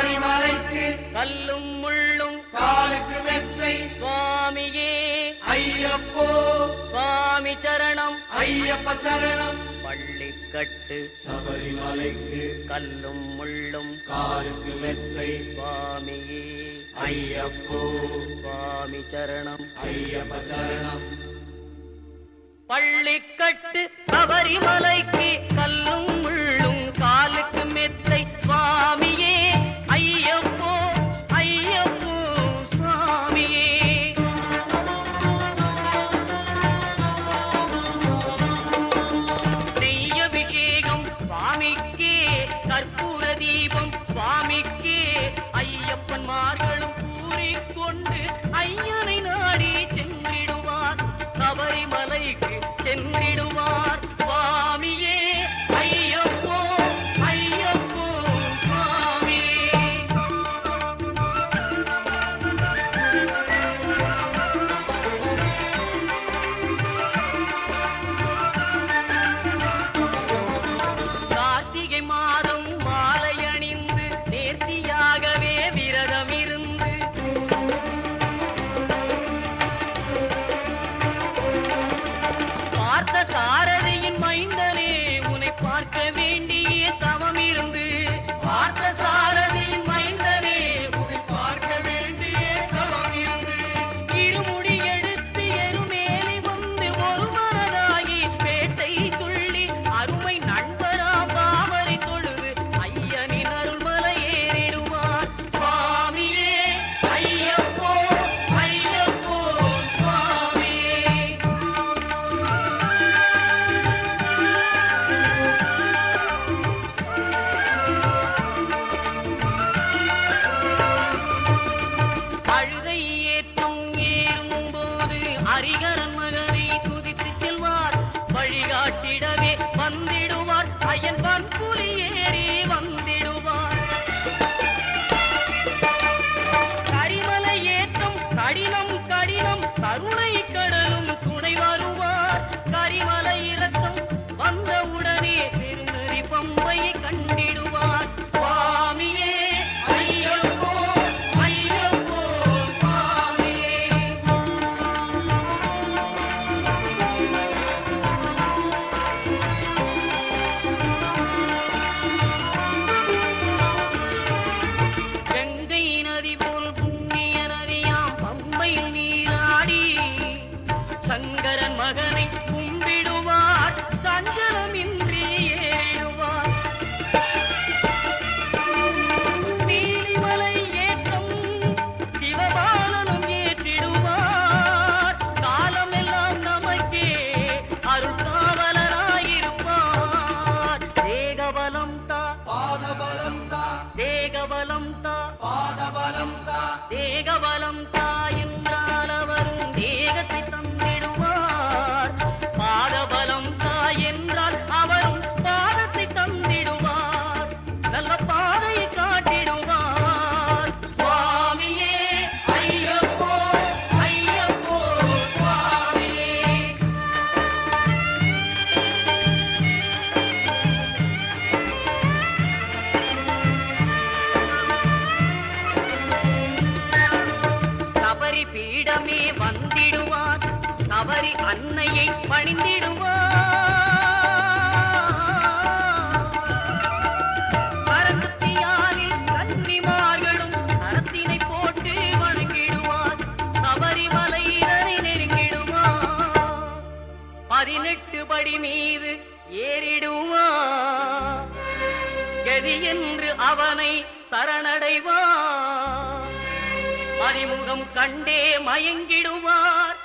சபரிமலைக்கு கல்லும் முள்ளும் காலுக்கு மெத்தை சுவாமியே ஐயப்போ சுவாமி சரணம் ஐயப்ப சரணம் பள்ளிக்கட்டு சபரிமலைக்கு கல்லும் முள்ளும் காலுக்கு மெத்தை சுவாமியே ஐயப்போ சுவாமி சரணம் ஐயப்ப சரணம் பள்ளிக்கட்டு சபரிமலைக்கு கல்லும் முள்ளும் காலுக்கு மெத்தை சுவாமியே ஐயப்போ ஐயப்போ சுவாமியே நெய்யபிஷேகம் சுவாமிக்கே கற்பூர தீபம் சுவாமிக்கே ஐயப்பன்மார்களும் கூறிக்கொண்டு ஐயனை நாடி சென்றிடுவார் சபரிமலைக்கு சென்றிடுவார் சுவாமியே ஐயப்போ ஐயப்போ சுவாமியே கார்த்திகை மாதம் மாலை அணிந்து நேர்த்தியாகவே விரதம் இருந்து பார்த்த சாரதியின் மைந்தனே உன்னை பார்க்க வேண்டிய தவம் இருந்து பார்த்த சாரதியின் மைந்தனே உன்னை பார்க்க வேண்டிய தவம் இருந்து இருமுடி எடுத்து எருமேலி வந்து ஒரு மனதாகி பேட்டை துள்ளி அருமை நண்பரா பாவரை தொழுது ஐயனின் அருள்மலை ஏறிடுவார் சுவாமியே ஐயப்போ ஐயப்போ சுவாமியே அழுகை ஏற்றும் ஏறும்போது ஹரிகரன் மகனை துதித்து செல்வார் வழிகாட்டிடவே வந்திடுவார் ஐயன் பன்புலி ஏறி வந்திடுவார் கரிமலை ஏற்றம் கடினம் கடினம் கருணை கடலும் துணை வருவார் கரிமலை இறக்கம் வந்தவுடனே பெருநெறி பம்பை கண்டிடுவார் சுவாமியே ஐயப்போ ஐயப்போ சுவாமியே கங்கை நதி போல் புண்ணிய நதியாம் பம்பையில் நீராடி சங்கரன் மகனை கும்பிடுவார் சஞ்சலமின்றி ஏறிடுவார் நீலிமலை ஏற்றம் சிவபாலனும் ஏற்றிடுவார் காலமெல்லாம் நமக்கே அருள்காவலராயிருப்பார் தேகபலம் தா பாதபலம் தா தேகபலம் தா பாதபலம் தா தேகபலம் தா என்றால் அவரும் தேகத்தை தந்திடுவார் பாதபலம் தா என்றால் அவரும் பாதத்தை தந்திடுவார் நல்ல பாதையை காட்டிடுவார் சுவாமியே ஐயப்போ ஐயப்போ சுவாமியே சபரி பீடமே வந்திடுவார் சபரி அன்னையை பணிந்திடுவார் கரகத்தியாரில் கன்னிமார்களும் கரத்தினை போட்டு வணங்கிடுவார் சபரிமலையினரை நெருங்கிடுவார் 18 படி மீது ஏறிடுவார் கதி என்று அவனை சரணடைவார் அறிமுகம் கண்டே மயங்கிடுவார்